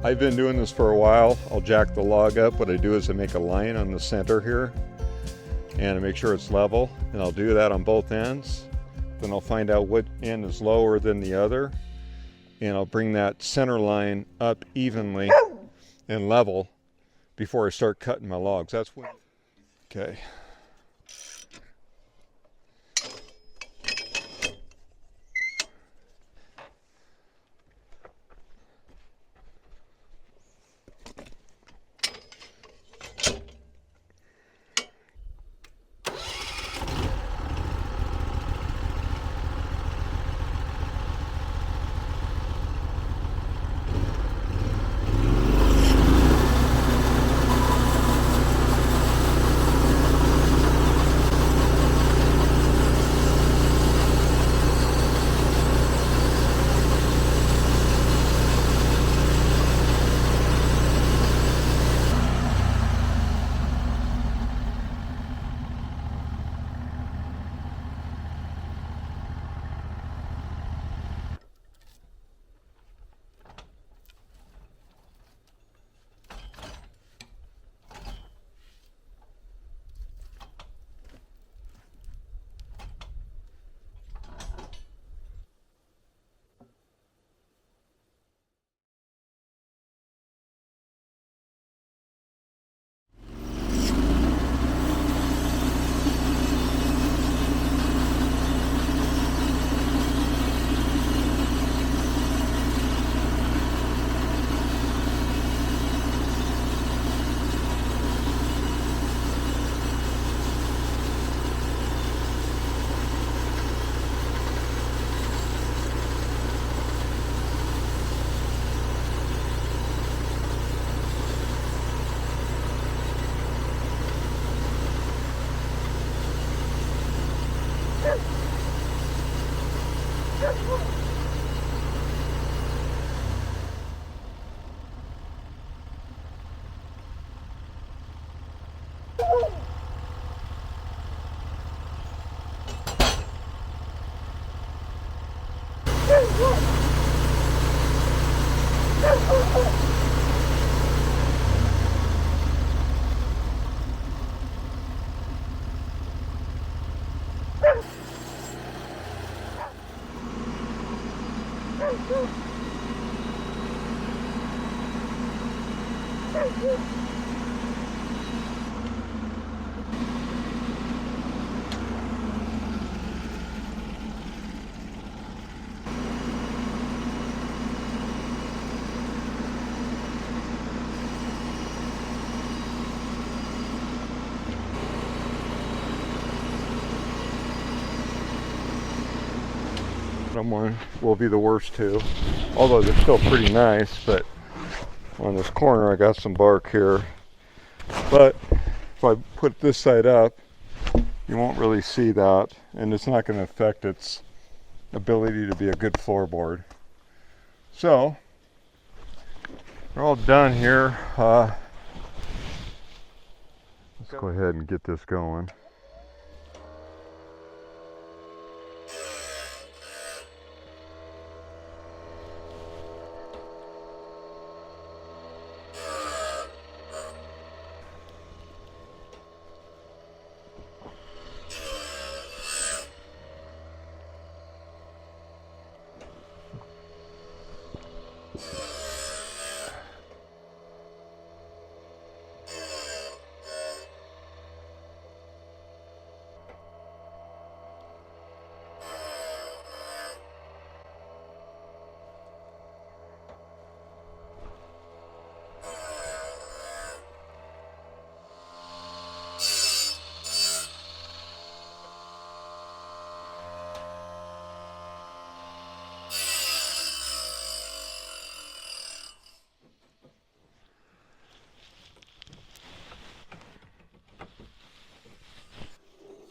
I've been doing this for a while. I'll jack the log up. What I do is I make a line on the center here and I make sure it's level, and I'll do that on both ends. Then I'll find out what end is lower than the other, and I'll bring that center line up evenly and level before I start cutting my logs. That's what. Okay. One will be the worst too, although they're still pretty nice. But on this corner I got some bark here, but if I put this side up you won't really see that, and it's not going to affect its ability to be a good floorboard. So we're all done here. Let's go ahead and get this going.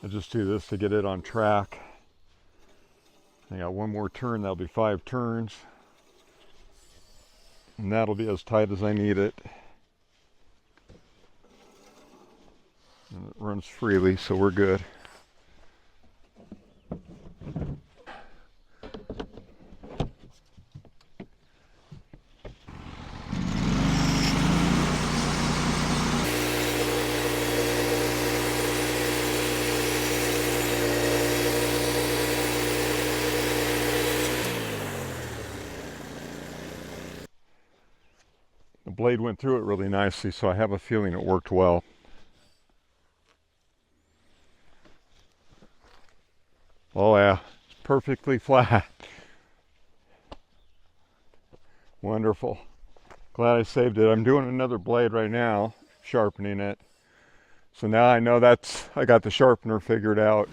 I just do this to get it on track. I got one more turn, that'll be 5 turns. And that'll be as tight as I need it. And it runs freely, so we're good. blade went through it really nicely, so I have a feeling it worked well. Oh yeah, it's perfectly flat. Wonderful. Glad I saved it. I'm doing another blade right now, sharpening it. So now I know I got the sharpener figured out.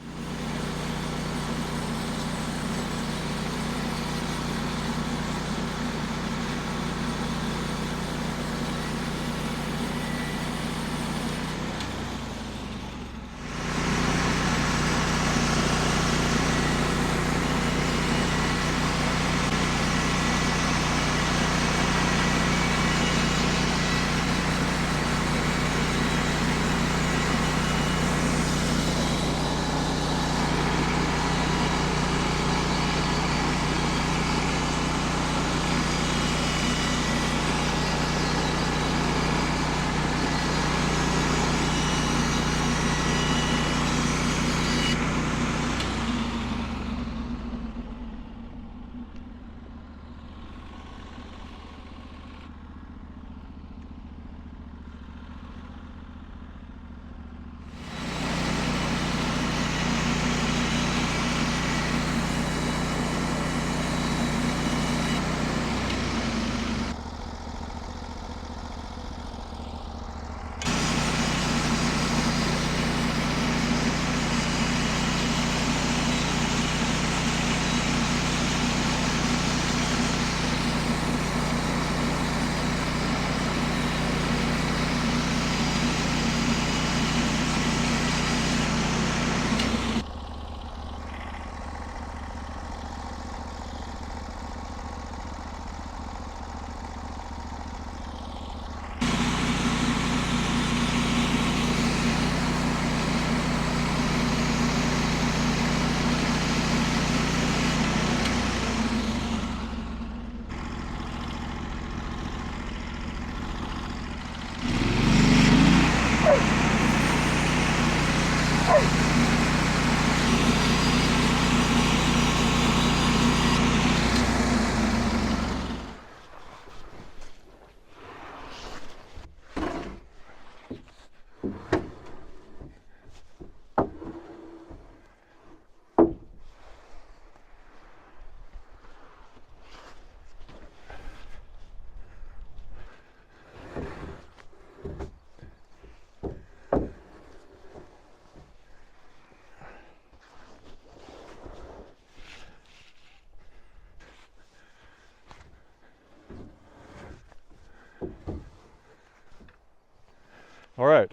All right,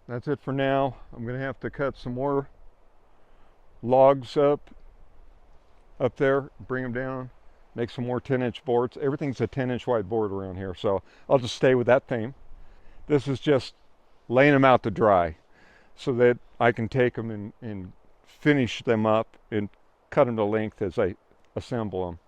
that's it for now. I'm gonna have to cut some more logs up there, bring them down, make some more 10-inch boards. Everything's a 10-inch wide board around here, so I'll just stay with that theme. This is just laying them out to dry so that I can take them and finish them up and cut them to length as I assemble them.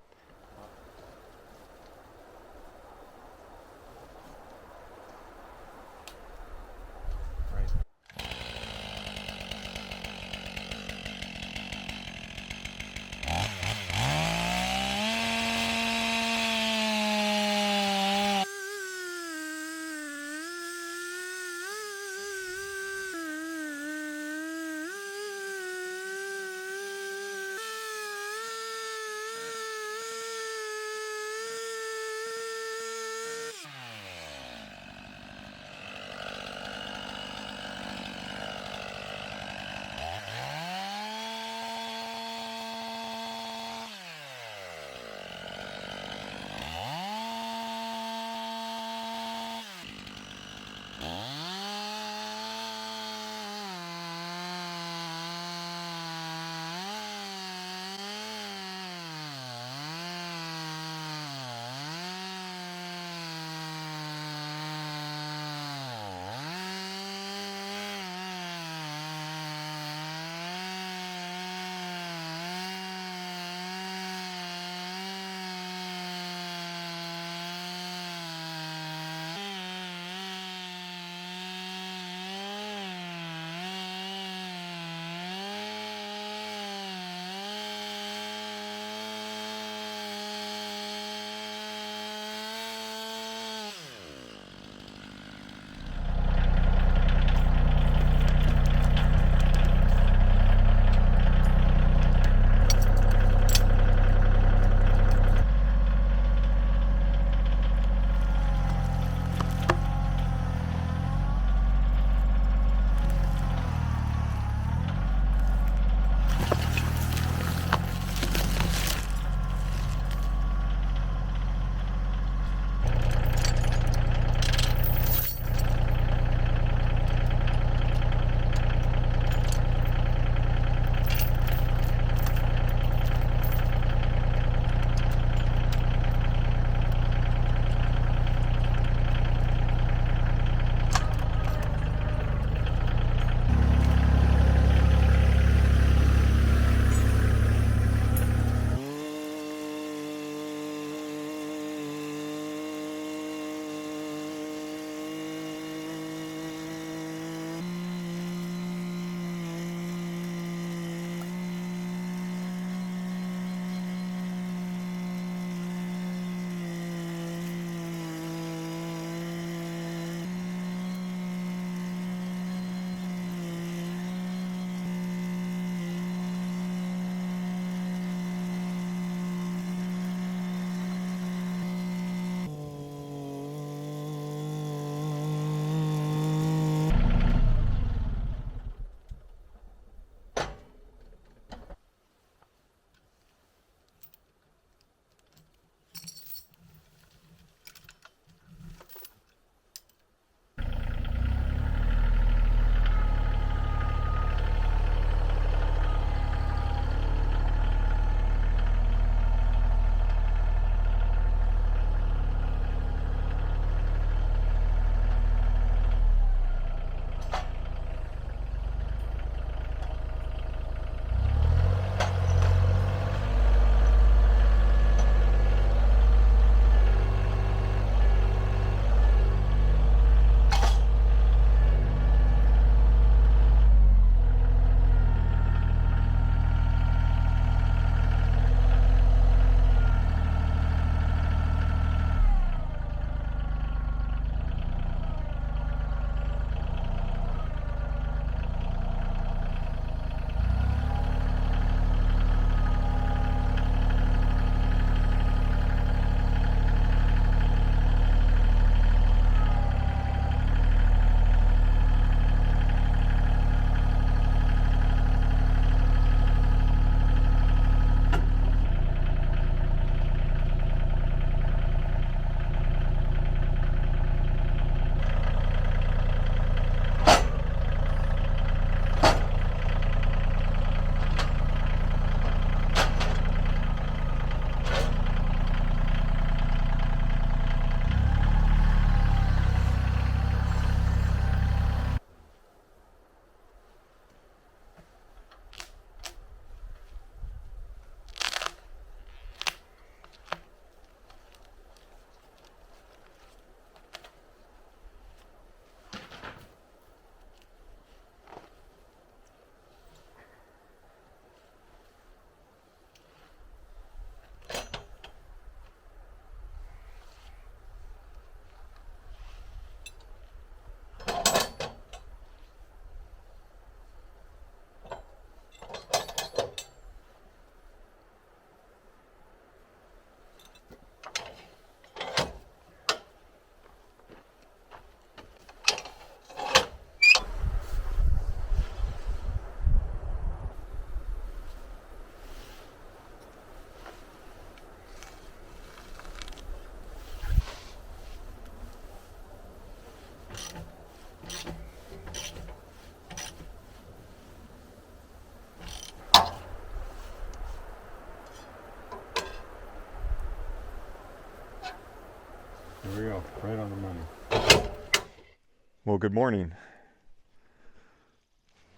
Well, good morning.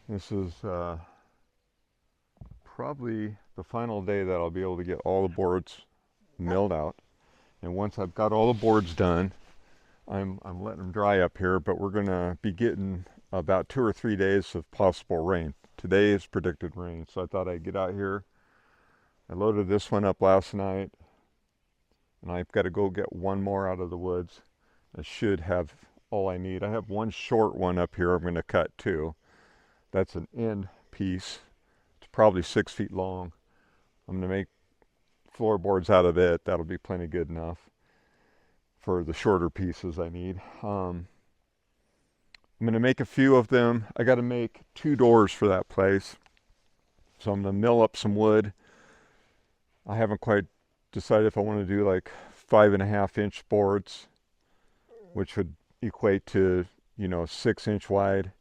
This is probably the final day that I'll be able to get all the boards milled out. And once I've got all the boards done, I'm letting them dry up here, but we're gonna be getting about 2 or 3 days of possible rain. Today is predicted rain, so I thought I'd get out here. I loaded this one up last night, and I've got to go get one more out of the woods. I should have all I need. I have one short one up here I'm gonna cut too. That's an end piece. It's probably 6 feet long. I'm gonna make floorboards out of it. That'll be plenty good enough for the shorter pieces I need. I'm going to make a few of them. I got to make 2 doors for that place. So I'm going to mill up some wood. I haven't quite decided if I want to do like 5.5-inch boards, which would equate to, 6-inch wide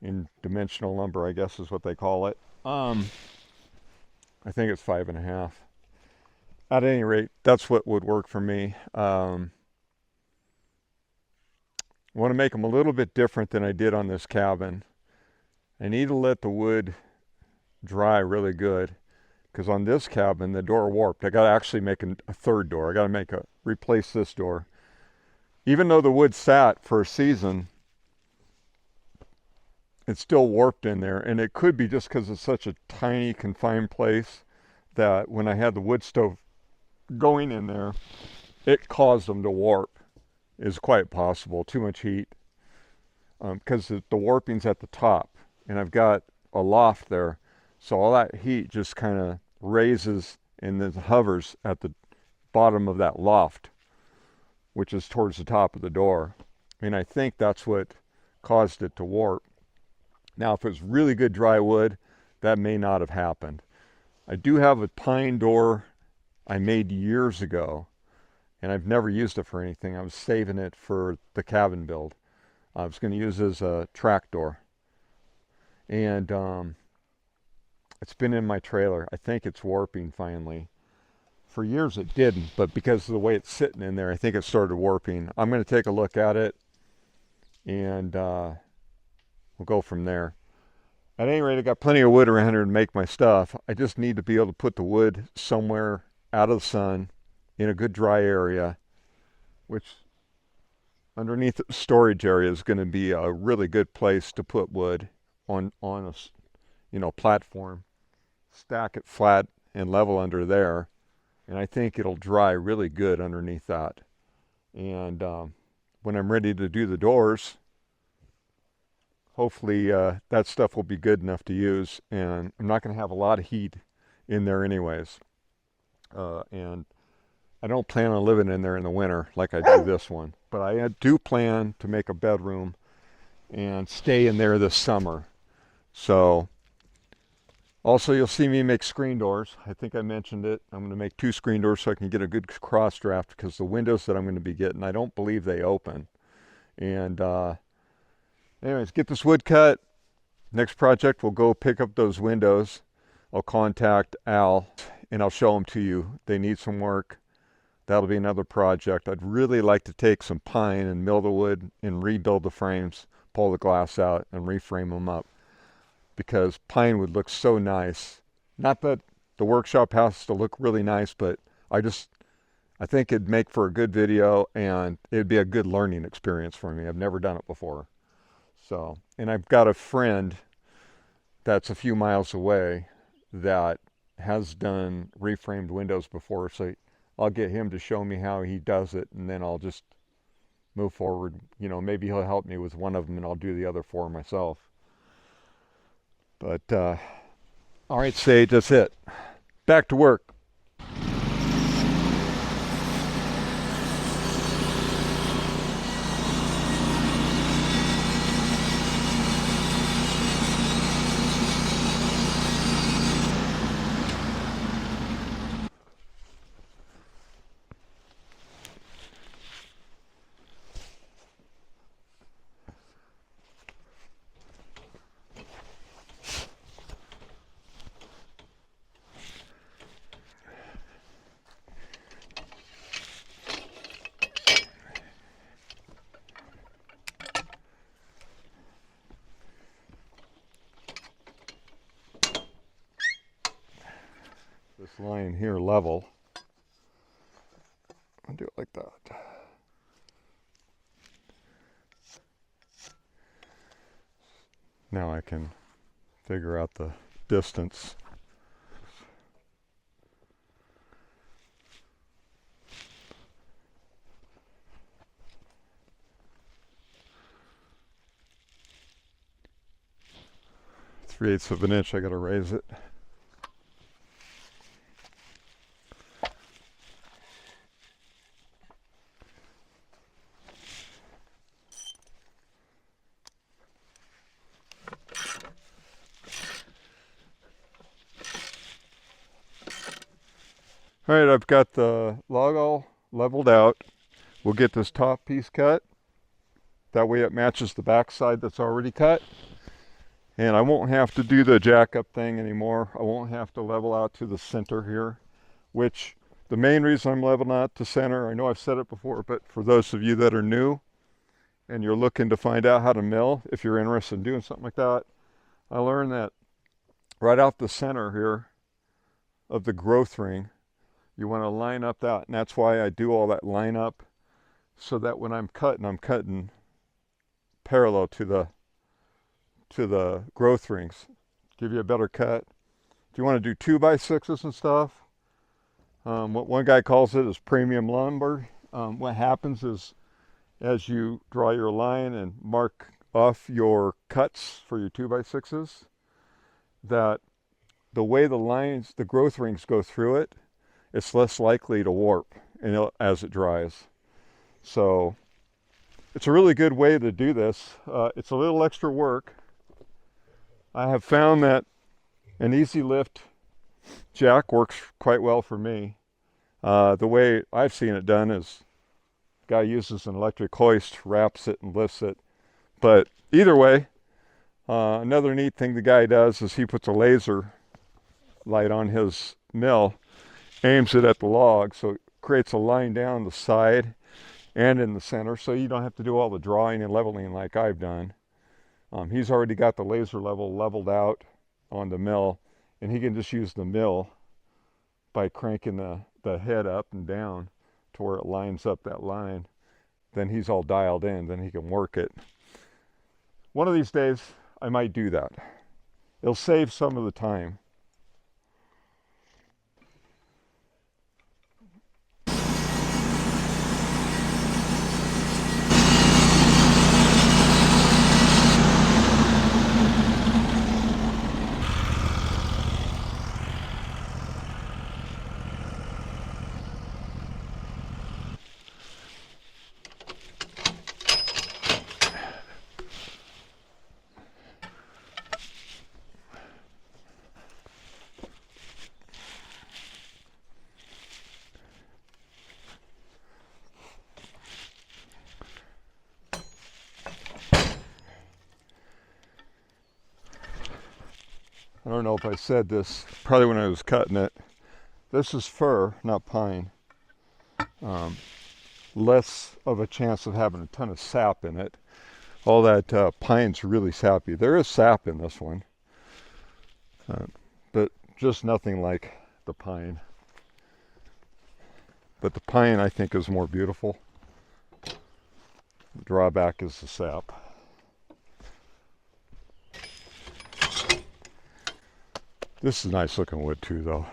in dimensional lumber, I guess is what they call it. I think it's 5.5. At any rate, that's what would work for me. I want to make them a little bit different than I did on this cabin. I need to let the wood dry really good, because on this cabin the door warped. I got to actually make a third door. I got to replace this door. Even though the wood sat for a season, it's still warped in there, and it could be just because it's such a tiny confined place that when I had the wood stove going in there, it caused them to warp. Is quite possible. Too much heat, because the warping's at the top, and I've got a loft there, so all that heat just kind of raises and then hovers at the bottom of that loft, which is towards the top of the door, and I think that's what caused it to warp. Now, if it was really good dry wood, that may not have happened. I do have a pine door I made years ago, and I've never used it for anything. I was saving it for the cabin build. I was going to use it as a track door. And it's been in my trailer. I think it's warping finally. For years it didn't, but because of the way it's sitting in there, I think it started warping. I'm going to take a look at it, and we'll go from there. At any rate, I got plenty of wood around here to make my stuff. I just need to be able to put the wood somewhere out of the sun in a good dry area, which underneath the storage area is going to be a really good place to put wood on a platform. Stack it flat and level under there, and I think it'll dry really good underneath that. And when I'm ready to do the doors, hopefully that stuff will be good enough to use, and I'm not going to have a lot of heat in there anyways. And I don't plan on living in there in the winter like I do this one, but I do plan to make a bedroom and stay in there this summer. So also you'll see me make screen doors. I think I mentioned it. I'm going to make 2 screen doors so I can get a good cross draft, because the windows that I'm going to be getting, I don't believe they open. And anyways, get this wood cut. Next project, we'll go pick up those windows. I'll contact Al and I'll show them to you. They need some work. That'll be another project. I'd really like to take some pine and mill the wood and rebuild the frames, pull the glass out and reframe them up, because pine would look so nice. Not that the workshop has to look really nice, but I think it'd make for a good video, and it'd be a good learning experience for me. I've never done it before. So, and I've got a friend that's a few miles away that has done reframed windows before, so I'll get him to show me how he does it, and then I'll just move forward. Maybe he'll help me with one of them, and I'll do the other 4 myself. But all right, Sage, that's it. Back to work. line here level. I'll do it like that. Now I can figure out the distance. Three-eighths of an inch, I gotta raise it. All right, I've got the log all leveled out. We'll get this top piece cut. That way it matches the back side that's already cut. And I won't have to do the jack up thing anymore. I won't have to level out to the center here, which the main reason I'm leveling out to center, I know I've said it before, but for those of you that are new and you're looking to find out how to mill, if you're interested in doing something like that, I learned that right out the center here of the growth ring, you want to line up that, and that's why I do all that line up, so that when I'm cutting parallel to the growth rings, give you a better cut. If you want to do 2x6s and stuff, what one guy calls it is premium lumber. What happens is, as you draw your line and mark off your cuts for your 2x6s, that the way the growth rings go through it, it's less likely to warp as it dries. So it's a really good way to do this. It's a little extra work. I have found that an easy lift jack works quite well for me. The way I've seen it done is the guy uses an electric hoist, wraps it and lifts it. But either way, another neat thing the guy does is he puts a laser light on his mill, aims it at the log, so it creates a line down the side and in the center, so you don't have to do all the drawing and leveling like I've done. He's already got the laser leveled out on the mill, and he can just use the mill by cranking the head up and down to where it lines up that line. Then he's all dialed in, then he can work it. One of these days I might do that. It'll save some of the time. I don't know if I said this, probably when I was cutting it. This is fir, not pine. Less of a chance of having a ton of sap in it. All that pine's really sappy. There is sap in this one, but just nothing like the pine. But the pine, I think, is more beautiful. The drawback is the sap. This is nice looking wood too, though.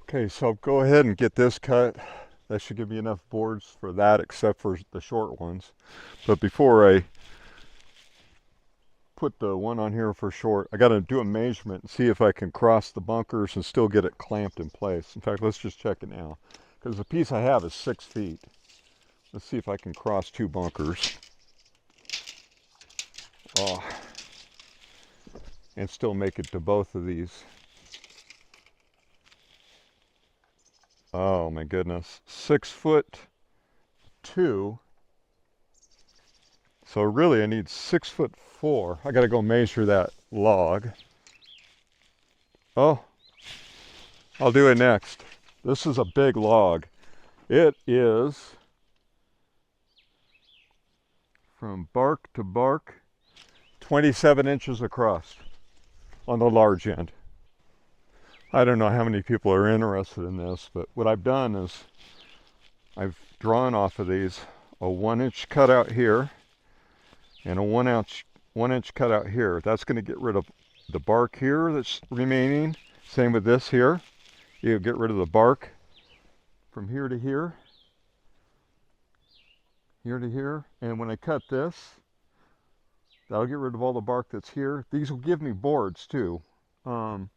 Okay, so I'll go ahead and get this cut. That should give me enough boards for that, except for the short ones. But before I put the one on here for short. I got to do a measurement and see if I can cross the bunkers and still get it clamped in place. In fact, let's just check it now, because the piece I have is 6 feet. Let's see if I can cross 2 bunkers. Oh, and still make it to both of these. Oh my goodness, 6'2". So really I need 6'4". I gotta go measure that log. Oh, I'll do it next. This is a big log. It is, from bark to bark, 27 inches across on the large end. I don't know how many people are interested in this, but what I've done is I've drawn off of these a 1-inch cutout here and a 1-inch cutout here. That's going to get rid of the bark here that's remaining. Same with this here. You get rid of the bark from here to here, here to here. And when I cut this, that'll get rid of all the bark that's here. These will give me boards too. All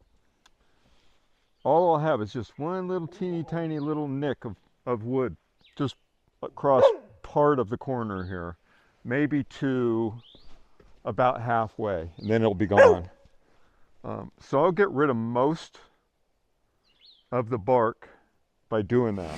I'll have is just one little teeny tiny little nick of wood just across part of the corner here, maybe to about halfway, and then it'll be gone. So I'll get rid of most of the bark by doing that.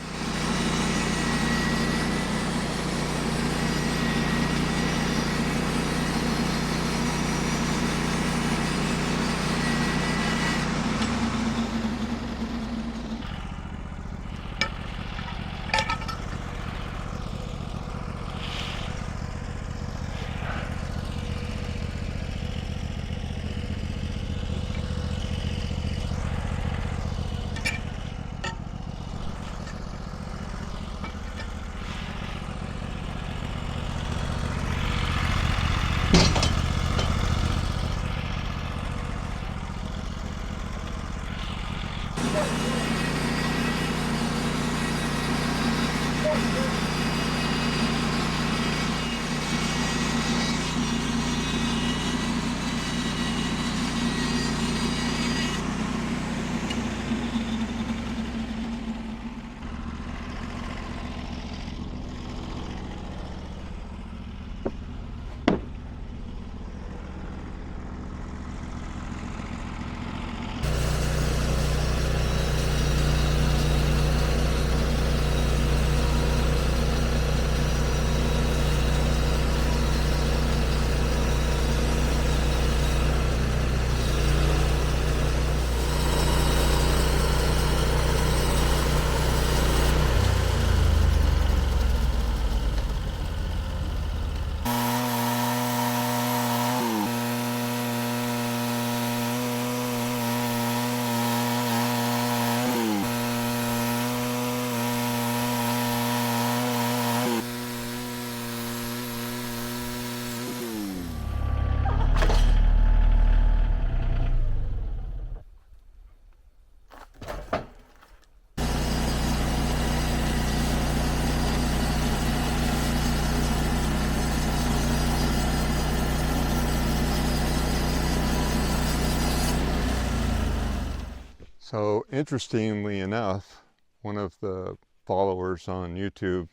So interestingly enough, one of the followers on YouTube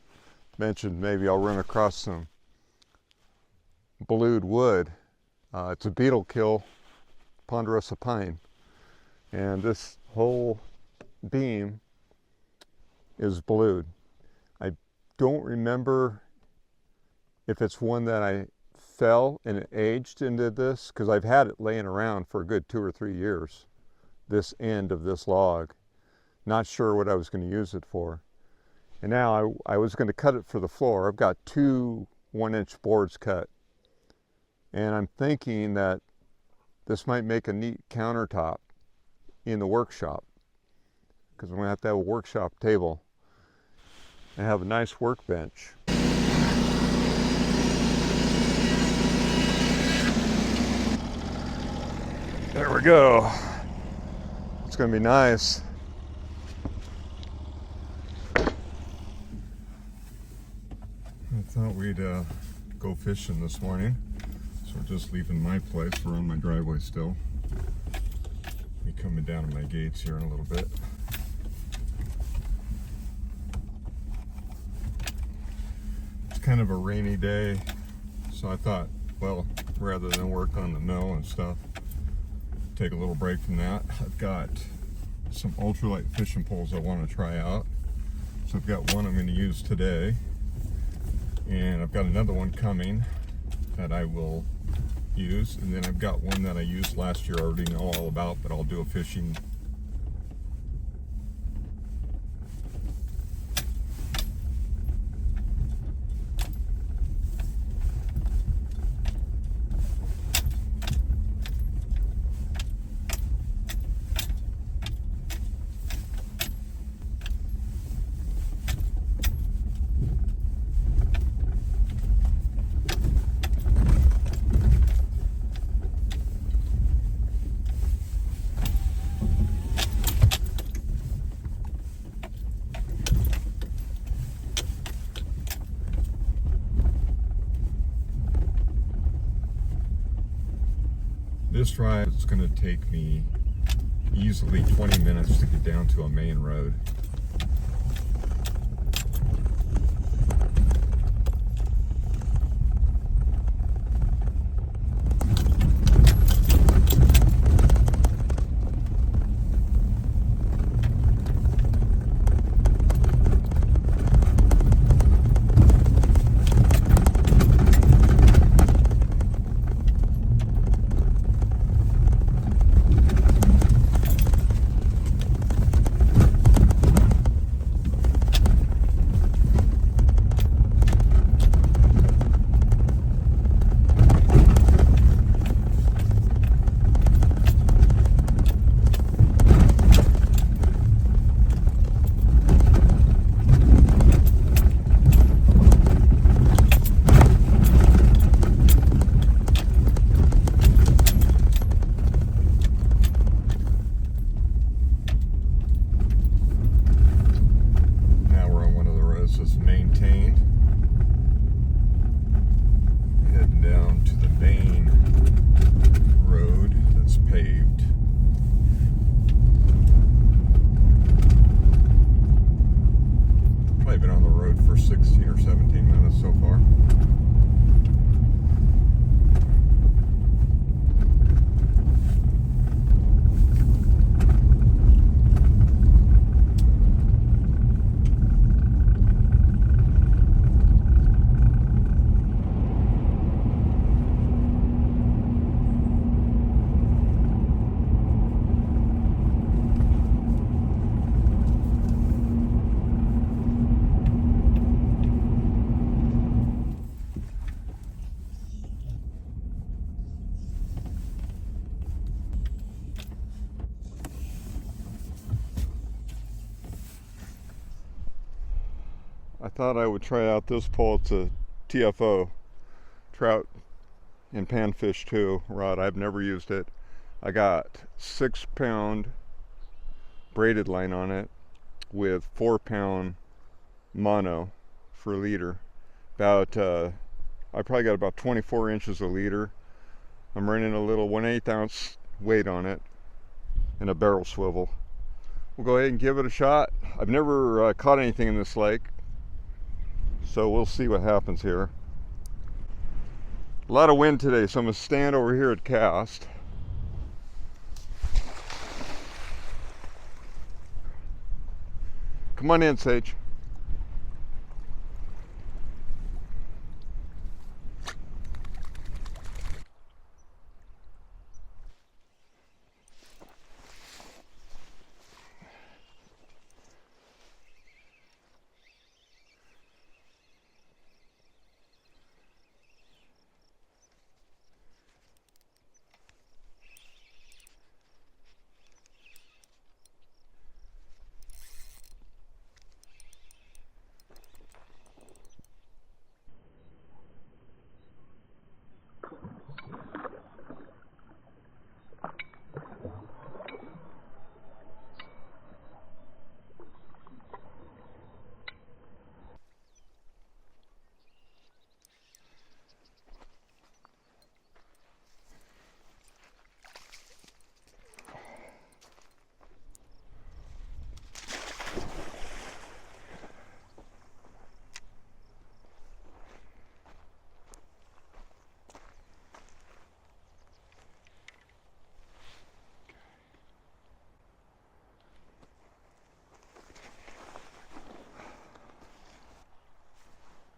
mentioned maybe I'll run across some blued wood. It's a beetle kill, ponderosa pine, and this whole beam is blued. I don't remember if it's one that I fell and it aged into this, because I've had it laying around for a good 2 or 3 years, this end of this log. Not sure what I was going to use it for. And now I was going to cut it for the floor. I've got 2 1-inch boards cut, and I'm thinking that this might make a neat countertop in the workshop, because I'm going to have a workshop table and have a nice workbench. There we go. It's going to be nice. I thought we'd go fishing this morning, so So just leaving my place. We're on my driveway still. Be coming down to my gates here in a little bit. It's kind of a rainy day, so I thought, well, rather than work on the mill and stuff, take a little break from that. I've got some ultralight fishing poles I want to try out. So I've got one I'm going to use today, and I've got another one coming that I will use, and then I've got one that I used last year I already know all about, but I'll do a fishing. This ride is going to take me easily 20 minutes to get down to a main road. I thought I would try out this pole. It's a TFO, trout and panfish too rod. I've never used it. I got 6-pound braided line on it with 4-pound mono for a leader. I probably got about 24 inches a leader. I'm running a little 1/8 ounce weight on it and a barrel swivel. We'll go ahead and give it a shot. I've never caught anything in this lake, so we'll see what happens here. A lot of wind today, so I'm going to stand over here at cast. Come on in, Sage.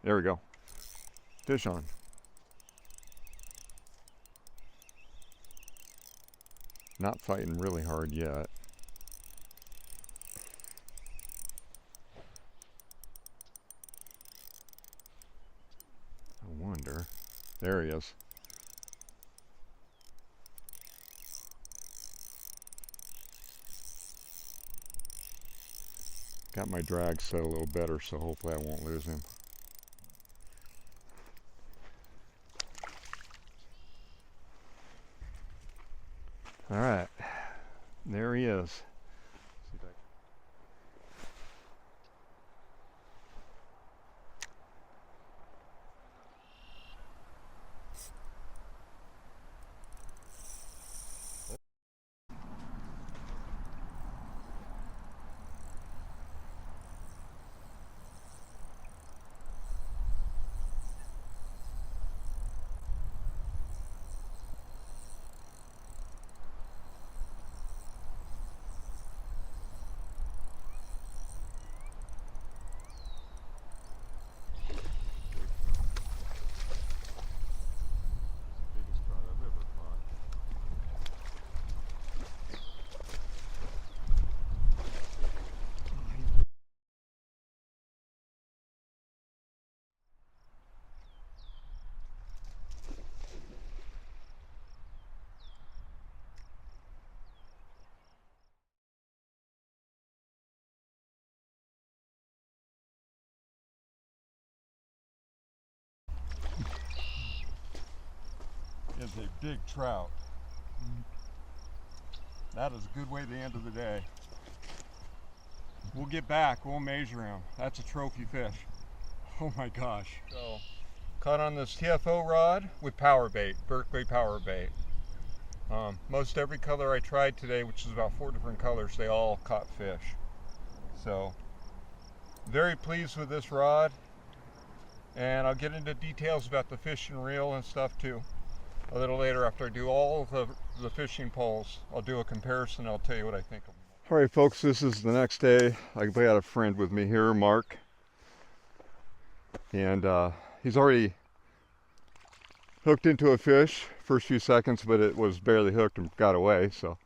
There we go. Fish on. Not fighting really hard yet. I wonder. There he is. Got my drag set a little better, so hopefully I won't lose him. All right, there he is. Is a big trout. That is a good way to end of the day. We'll get back, we'll measure him. That's a trophy fish. Oh my gosh. So, caught on this TFO rod with power bait, Berkeley power bait. Most every color I tried today, which is about 4 different colors, they all caught fish. So, very pleased with this rod. And I'll get into details about the fish and reel and stuff too. A little later after I do all of the fishing poles. I'll do a comparison, I'll tell you what I think of them. All right folks, this is the next day. I got a friend with me here, Mark. And he's already hooked into a fish first few seconds, but it was barely hooked and got away. So,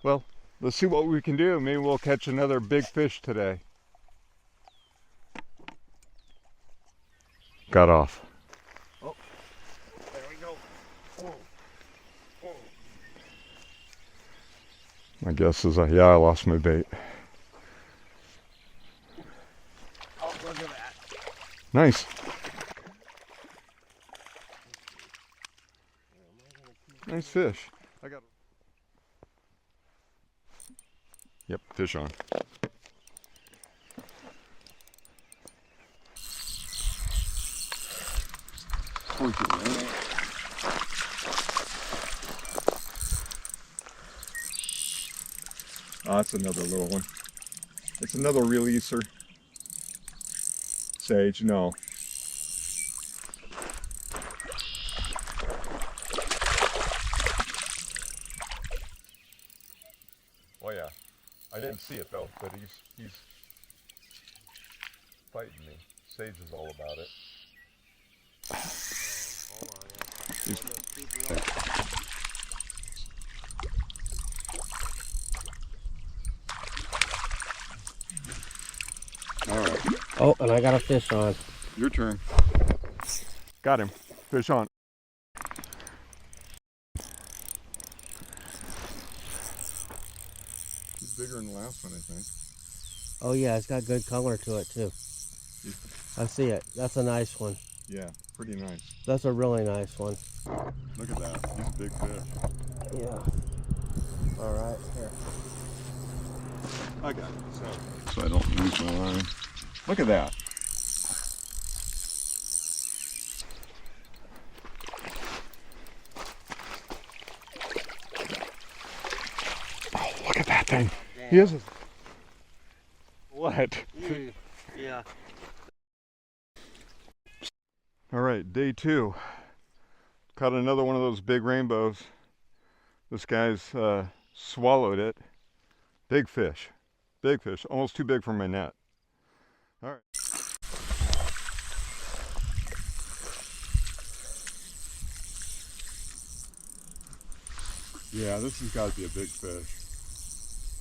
well, let's see what we can do. Maybe we'll catch another big fish today. Got off. Oh, there we go. Oh. Oh. My guess is, yeah, I lost my bait. Oh, look at that. Nice. Nice fish. I got. Yep, fish on. Oh, that's another little one. It's another releaser. Sage, no. Oh yeah, I didn't see it though, but he's fighting me. Sage is all about it. All right. Oh, and I got a fish on. Your turn. Got him. Fish on. He's bigger than the last one, I think. Oh yeah, it's got good color to it too. I see it. That's a nice one. Yeah, pretty nice. That's a really nice one. Look at that. He's a big fish. Yeah. All right, here. I got it. So I don't lose my line. Look at that. Oh, look at that thing. Damn. He is a... What? Yeah. All right, day 2. Caught another one of those big rainbows. This guy's swallowed it. Big fish. Big fish. Almost too big for my net. All right. Yeah, this has got to be a big fish.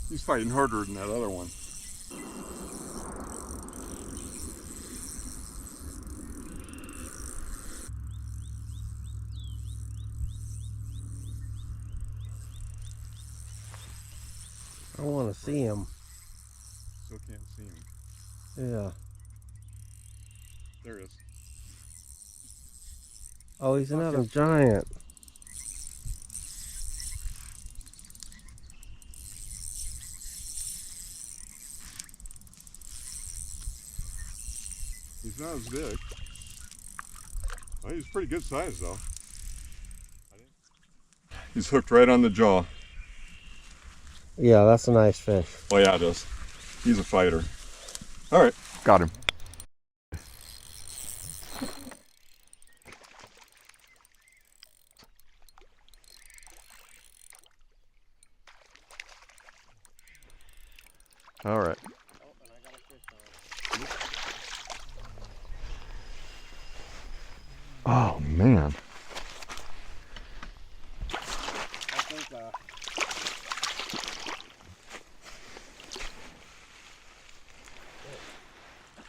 He's fighting harder than that other one. I want to see him. Still can't see him. Yeah. There he is. Oh, he's another Okay. giant. He's not as big. Well, he's pretty good size though. He's hooked right on the jaw. Yeah, that's a nice fish. Oh yeah, it is. He's a fighter. All right, got him. All right. Oh, and I got a fish on. Oh man. I think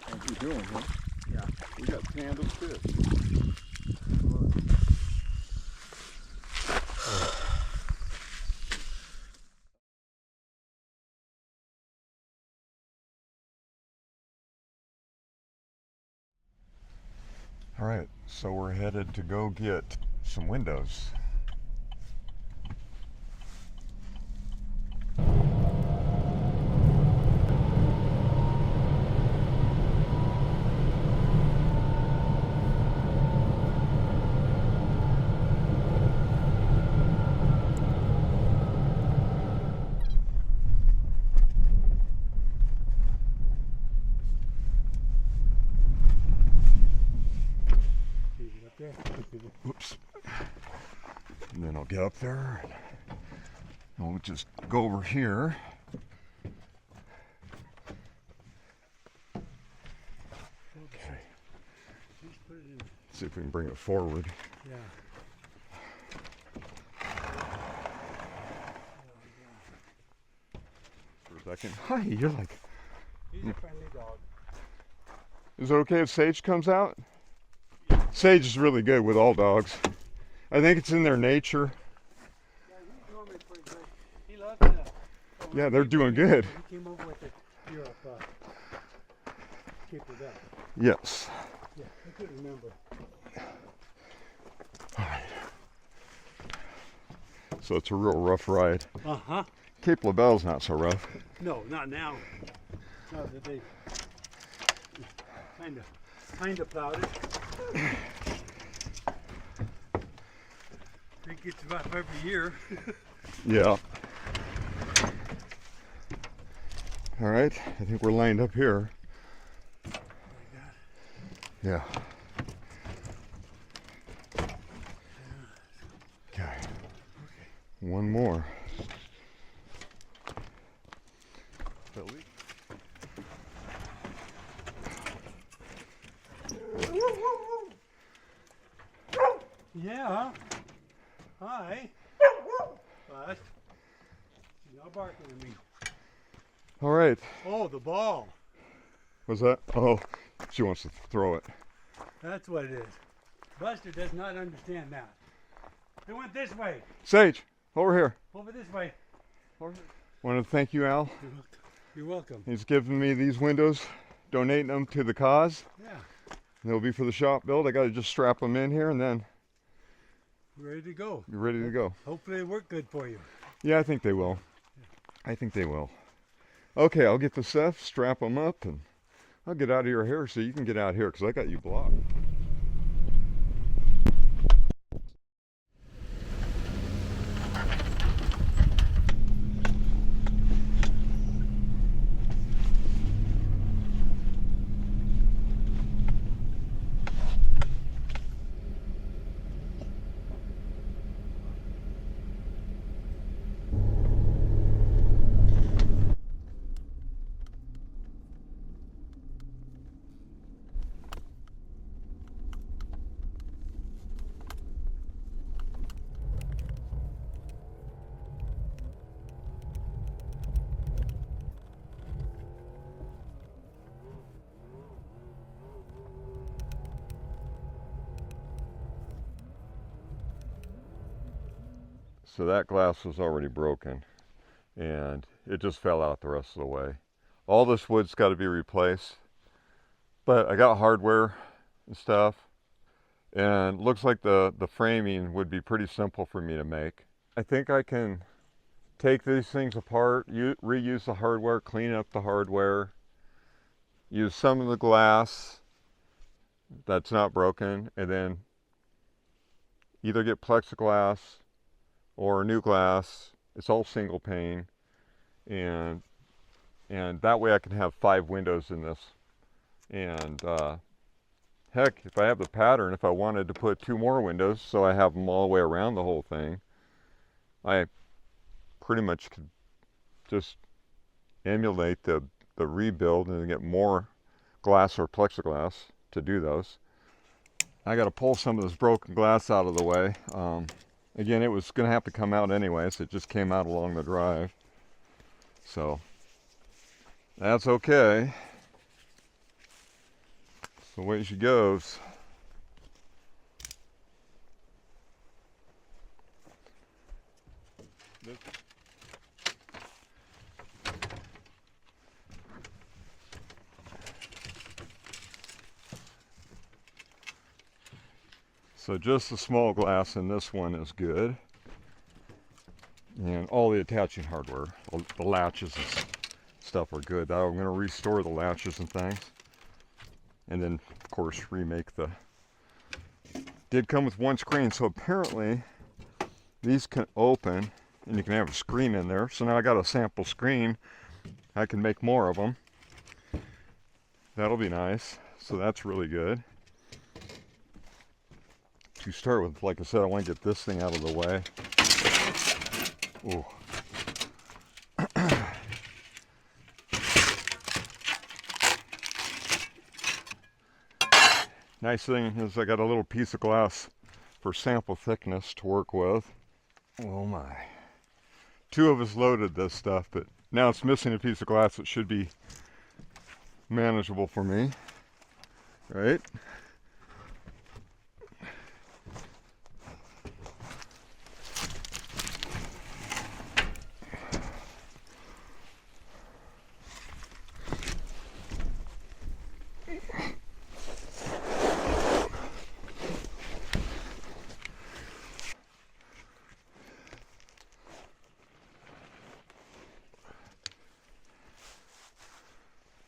How's you doing, huh? Yeah. We got tandem fish. All right, so we're headed to go get some windows. Oops. And then I'll get up there and we'll just go over here. Okay. See if we can bring it forward. Yeah. For a second. Hi, you're like. He's a friendly dog. Is it okay if Sage comes out? Sage is really good with all dogs. I think it's in their nature. Yeah, he's normally pretty good. He loves that. Yeah, they're doing good. He came over with it here up Cape Level. Yes. Yeah, I couldn't remember. All right. So it's a real rough ride. Uh-huh. Cape LaBelle's not so rough. No, not now. Not that they kind of plowed it. I think it's about every year. Yeah. All right, I think we're lined up here. Yeah. Okay. One more. Yeah. Hi. Bust. She's not barking at me. All right. Oh, the ball. What's that? Oh, she wants to throw it. That's what it is. Buster does not understand that. It went this way. Sage, over here. Over this way. Want to thank you, Al. You're welcome. He's giving me these windows, donating them to the cause. Yeah. They'll be for the shop build. I got to just strap them in here and then Ready to go. you're ready to go. Hopefully they work good for you. Yeah, I think they will. I think they will. Okay, I'll get the stuff, strap them up, and I'll get out of your hair so you can get out here because I got you blocked. So that glass was already broken, and it just fell out the rest of the way. All this wood's got to be replaced, but I got hardware and stuff, and looks like the framing would be pretty simple for me to make. I think I can take these things apart, reuse the hardware, clean up the hardware, use some of the glass that's not broken, and then either get plexiglass or new glass. It's all single pane, and that way I can have 5 windows in this. And heck, if I have the pattern, if I wanted to put 2 more windows so I have them all the way around the whole thing, I pretty much could just emulate the rebuild and get more glass or plexiglass to do those. I got to pull some of this broken glass out of the way. Again, it was going to have to come out anyways. It just came out along the drive. So that's okay. So the way she goes. So just the small glass in this one is good. And all the attaching hardware, the latches and stuff are good. I'm going to restore the latches and things. And then, of course, remake the... Did come with 1 screen, so apparently these can open and you can have a screen in there. So now I got a sample screen. I can make more of them. That'll be nice. So that's really good. To start with, like I said, I want to get this thing out of the way. Ooh. Nice thing is I got a little piece of glass for sample thickness to work with. Oh my. 2 of us loaded this stuff, but now it's missing a piece of glass that should be manageable for me. Right?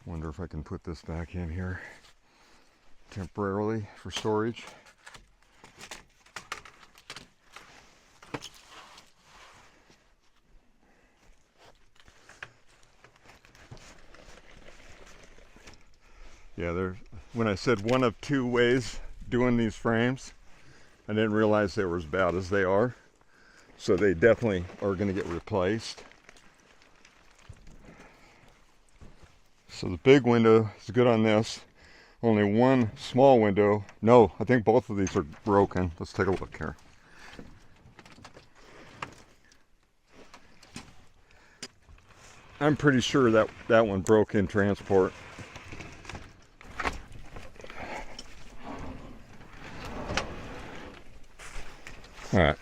Wonder if I can put this back in here temporarily for storage. Yeah, when I said 1 of 2 ways doing these frames, I didn't realize they were as bad as they are. So they definitely are going to get replaced. So the big window is good on this. Only 1 small window. No, I think both of these are broken. Let's take a look here. I'm pretty sure that one broke in transport. All right.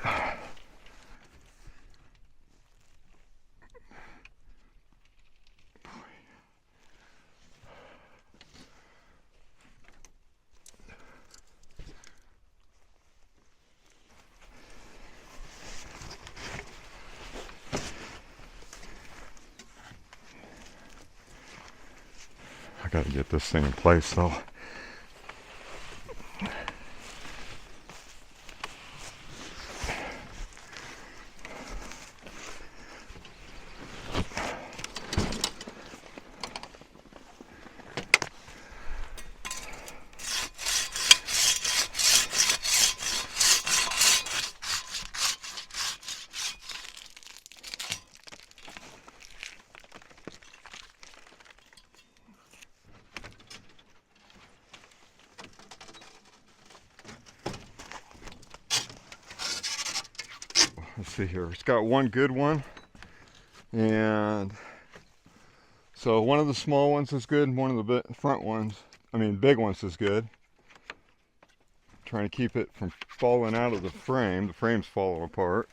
I gotta get this thing in place though. Let's see here. It's got 1 good one, and so one of the small ones is good, and one of the big ones is good. Trying to keep it from falling out of the frame. The frame's falling apart.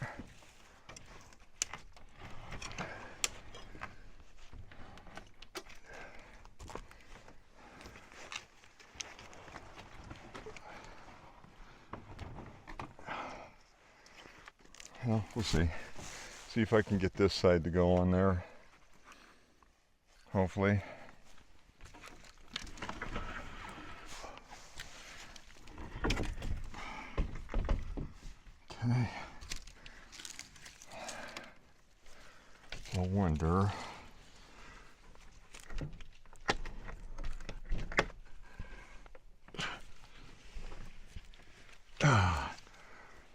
Well, we'll see. See if I can get this side to go on there. Hopefully. Okay. No wonder.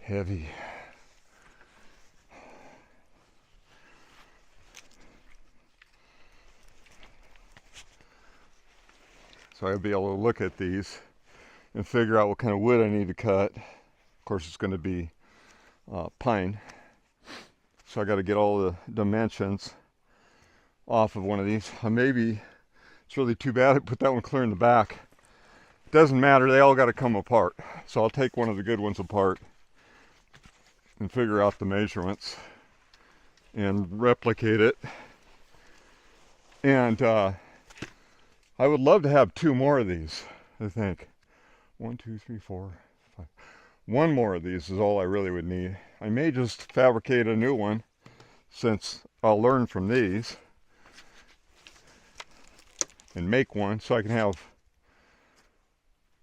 Heavy. So I'll be able to look at these and figure out what kind of wood I need to cut. Of course, it's going to be pine. So I got to get all the dimensions off of one of these. Maybe it's really too bad I put that one clear in the back. It doesn't matter, they all got to come apart. So I'll take one of the good ones apart and figure out the measurements and replicate it. And I would love to have 2 more of these, I think. 1, 2, 3, 4, 5. 1 more of these is all I really would need. I may just fabricate a new one since I'll learn from these and make one so I can have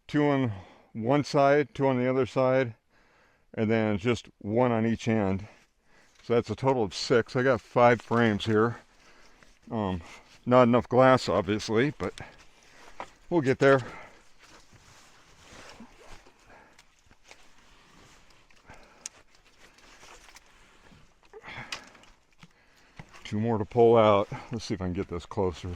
2 on one side, 2 on the other side, and then just 1 on each end. So that's a total of 6. I got 5 frames here. Not enough glass, obviously, but we'll get there. Two more to pull out. Let's see if I can get this closer.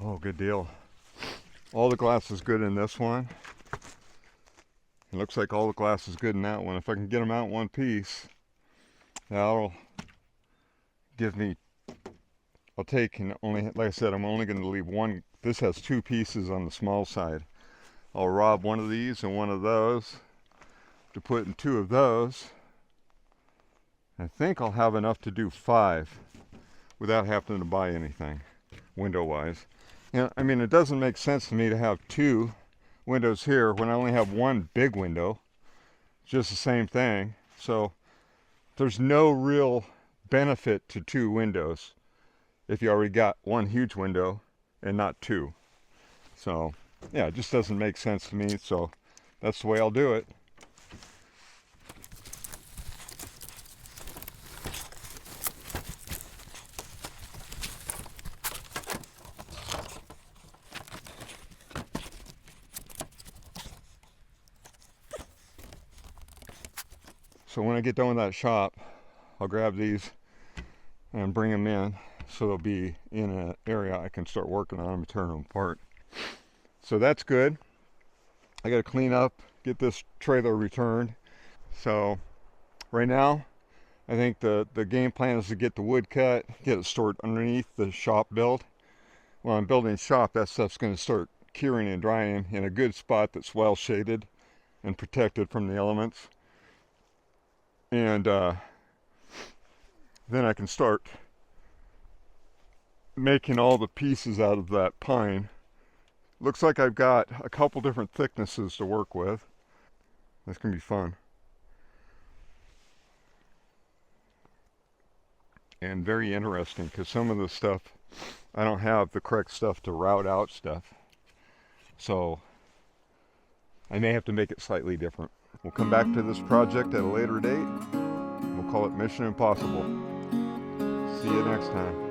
Oh, good deal. All the glass is good in this one. It looks like all the glass is good in that one. If I can get them out in one piece, that'll give me, I'll take, and only, like I said, I'm only going to leave one. This has 2 pieces on the small side. I'll rob one of these and one of those to put in 2 of those. I think I'll have enough to do 5 without having to buy anything window-wise. You know, I mean, it doesn't make sense to me to have 2 windows here when I only have 1 big window. It's just the same thing. So there's no real benefit to 2 windows if you already got 1 huge window and not 2. So yeah, it just doesn't make sense to me. So that's the way I'll do it. So when I get done with that shop, I'll grab these and bring them in so they'll be in an area I can start working on them and turn them apart. So that's good. I got to clean up, get this trailer returned. So right now, I think the game plan is to get the wood cut, get it stored underneath the shop build. When I'm building a shop, that stuff's going to start curing and drying in a good spot that's well shaded and protected from the elements. And then I can start making all the pieces out of that pine. Looks like I've got a couple different thicknesses to work with. That's gonna be fun. And very interesting, because some of the stuff, I don't have the correct stuff to route out stuff. So I may have to make it slightly different. We'll come back to this project at a later date. We'll call it Mission Impossible. See you next time.